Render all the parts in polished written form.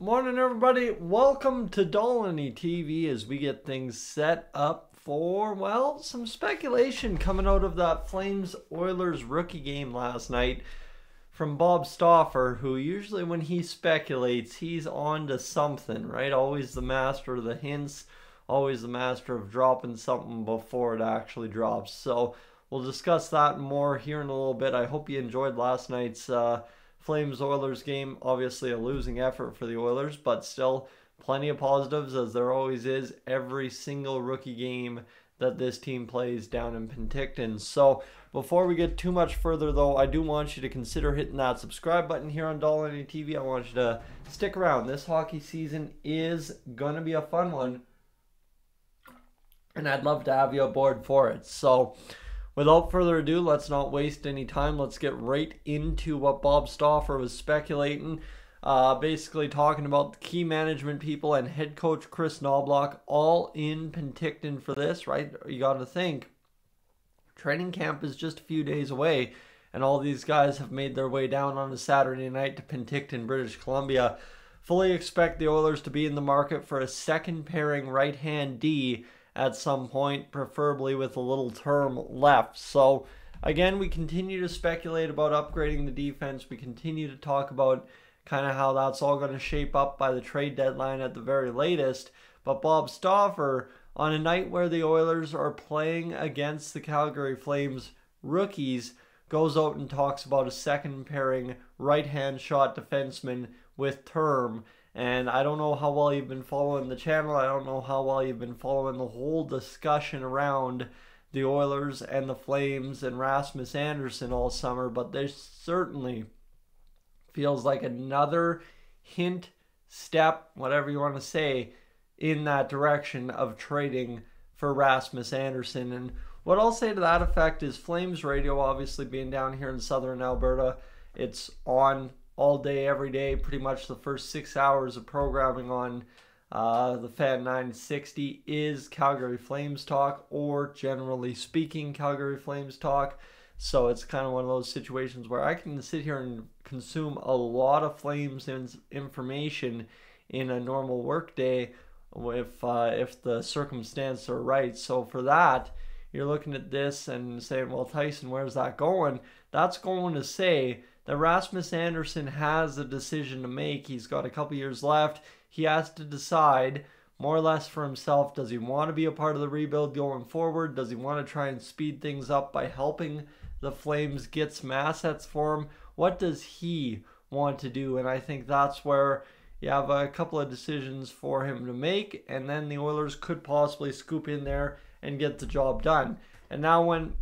Morning, everybody. Welcome to Dolynny TV as we get things set up for, well, some speculation coming out of that Flames Oilers rookie game last night from Bob Stauffer, who usually when he speculates, he's on to something, right? Always the master of the hints, always the master of dropping something before it actually drops. So we'll discuss that and more here in a little bit. I hope you enjoyed last night's Flames Oilers game. Obviously a losing effort for the Oilers, but still plenty of positives, as there always is every single rookie game that this team plays down in Penticton. So before we get too much further though, I do want you to consider hitting that subscribe button here on Dolynny TV. I want you to stick around. This hockey season is gonna be a fun one, and I'd love to have you aboard for it. So without further ado, let's not waste any time. Let's get right into what Bob Stauffer was speculating. Basically talking about the key management people and head coach Chris Knobloch all in Penticton for this, right? You got to think, training camp is just a few days away, and all these guys have made their way down on a Saturday night to Penticton, British Columbia. Fully expect the Oilers to be in the market for a second pairing right-hand D at some point, preferably with a little term left. So again, we continue to speculate about upgrading the defense. We continue to talk about kind of how that's all going to shape up by the trade deadline at the very latest. But Bob Stauffer, on a night where the Oilers are playing against the Calgary Flames rookies, goes out and talks about a second pairing right-hand shot defenseman with term. And I don't know how well you've been following the channel. I don't know how well you've been following the whole discussion around the Oilers and the Flames and Rasmus Andersson all summer, but there certainly feels like another hint, step, whatever you want to say, in that direction of trading for Rasmus Andersson. And what I'll say to that effect is Flames radio, obviously being down here in southern Alberta, it's on all day, every day, pretty much the first 6 hours of programming on the Fan 960 is Calgary Flames talk, or generally speaking, Calgary Flames talk. So it's kind of one of those situations where I can sit here and consume a lot of Flames information in a normal work day if the circumstances are right. So for that, you're looking at this and saying, well, Tyson, where's that going? That's going to say that Rasmus Andersson has a decision to make. He's got a couple years left. He has to decide more or less for himself. Does he want to be a part of the rebuild going forward? Does he want to try and speed things up by helping the Flames get some assets for him? What does he want to do? And I think that's where you have a couple of decisions for him to make, and then the Oilers could possibly scoop in there and get the job done. And now when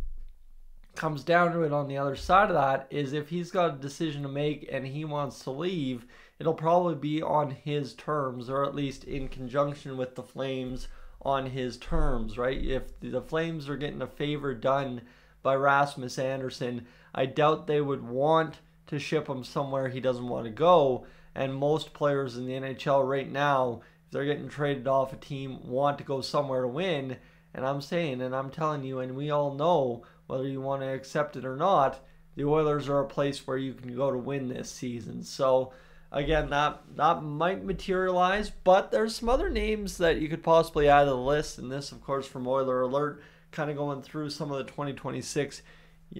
comes down to it, on the other side of that is if he's got a decision to make and he wants to leave, it'll probably be on his terms, or at least in conjunction with the Flames on his terms, right? If the Flames are getting a favor done by Rasmus Andersson, I doubt they would want to ship him somewhere he doesn't want to go. And most players in the NHL right now, if they're getting traded off a team, want to go somewhere to win. And I'm saying, and I'm telling you, and we all know, whether you want to accept it or not, the Oilers are a place where you can go to win this season. So again, that might materialize, but there's some other names that you could possibly add to the list. And this, of course, from Oiler Alert, kind of going through some of the 2026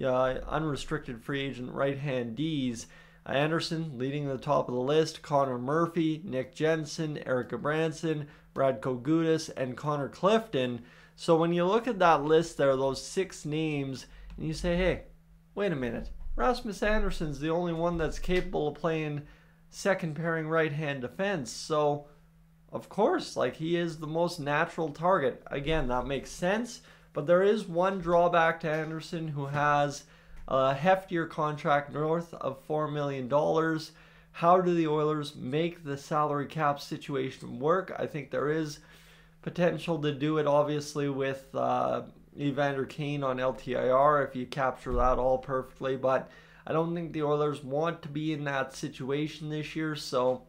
unrestricted free agent right-hand Ds. Anderson leading the top of the list, Connor Murphy, Nick Jensen, Eric Branson, Radko Gudas, and Connor Clifton. So when you look at that list there, those 6 names, and you say, hey, wait a minute, Rasmus Andersson's the only one that's capable of playing second pairing right-hand defense. So, of course, like, he is the most natural target. Again, that makes sense, but there is one drawback to Andersson, who has a heftier contract north of $4 million. How do the Oilers make the salary cap situation work? I think there is potential to do it, obviously, with Evander Kane on LTIR if you capture that all perfectly, but I don't think the Oilers want to be in that situation this year, so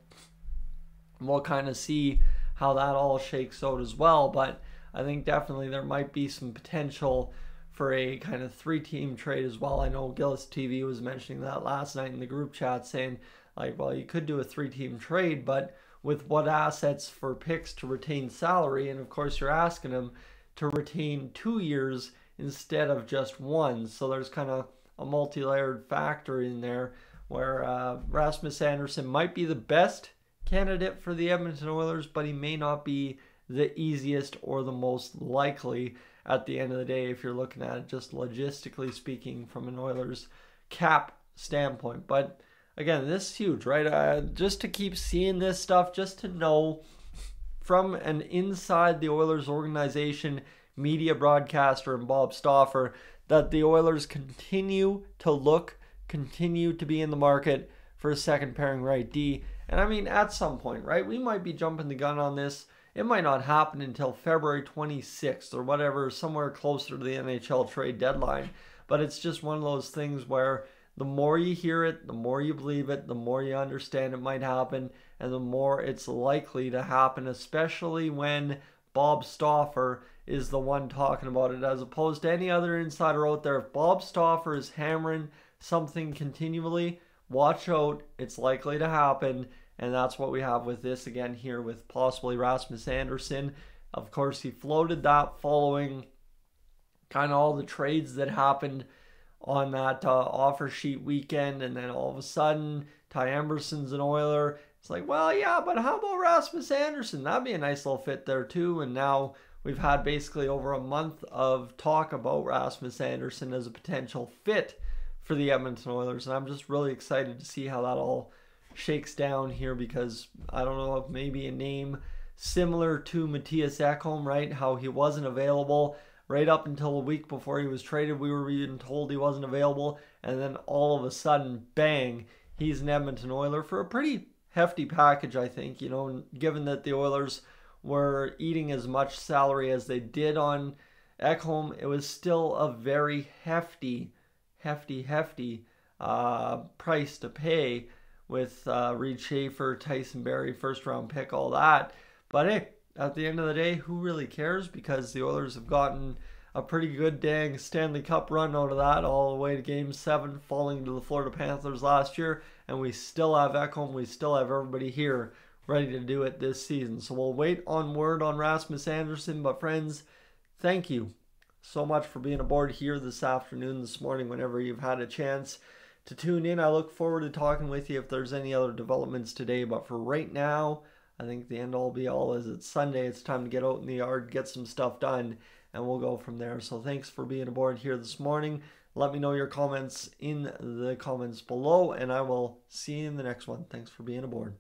we'll kind of see how that all shakes out as well. But I think definitely there might be some potential for a kind of 3-team trade as well. I know Gillis TV was mentioning that last night in the group chat, saying Like, well, you could do a 3-team trade, but with what assets for picks to retain salary? And of course, you're asking him to retain 2 years instead of just one. So there's kind of a multi-layered factor in there where Rasmus Andersson might be the best candidate for the Edmonton Oilers, but he may not be the easiest or the most likely at the end of the day if you're looking at it just logistically speaking from an Oilers cap standpoint. But again, this is huge, right? Just to keep seeing this stuff, just to know from an inside the Oilers organization media broadcaster and Bob Stauffer that the Oilers continue to be in the market for a second pairing right D. And I mean, at some point, right, we might be jumping the gun on this. It might not happen until February 26th or whatever, somewhere closer to the NHL trade deadline. But it's just one of those things where the more you hear it, the more you believe it, the more you understand it might happen, and the more it's likely to happen, especially when Bob Stauffer is the one talking about it, as opposed to any other insider out there. If Bob Stauffer is hammering something continually, watch out, it's likely to happen. And that's what we have with this again here with possibly Rasmus Andersson. Of course, he floated that following kind of all the trades that happened on that offer sheet weekend. And then all of a sudden, Ty Emberson's an Oiler. It's like, well, yeah, but how about Rasmus Andersson? That'd be a nice little fit there too. And now we've had basically over a month of talk about Rasmus Andersson as a potential fit for the Edmonton Oilers. And I'm just really excited to see how that all shakes down here, because I don't know if maybe a name similar to Mattias Ekholm, right? How he wasn't available right up until a week before he was traded. We were being told he wasn't available, and then all of a sudden, bang, he's an Edmonton Oiler for a pretty hefty package, I think. You know, given that the Oilers were eating as much salary as they did on Ekholm, it was still a very hefty price to pay with Reed Schaefer, Tyson Barrie, first round pick, all that. But hey, at the end of the day, who really cares? Because the Oilers have gotten a pretty good dang Stanley Cup run out of that, all the way to Game 7, falling to the Florida Panthers last year. And we still have Ekholm, we still have everybody here ready to do it this season. So we'll wait on word on Rasmus Andersson. But friends, thank you so much for being aboard here this afternoon, this morning, whenever you've had a chance to tune in. I look forward to talking with you if there's any other developments today. But for right now, I think the end all be all is it's Sunday. It's time to get out in the yard, get some stuff done, and we'll go from there. So thanks for being aboard here this morning. Let me know your comments in the comments below, and I will see you in the next one. Thanks for being aboard.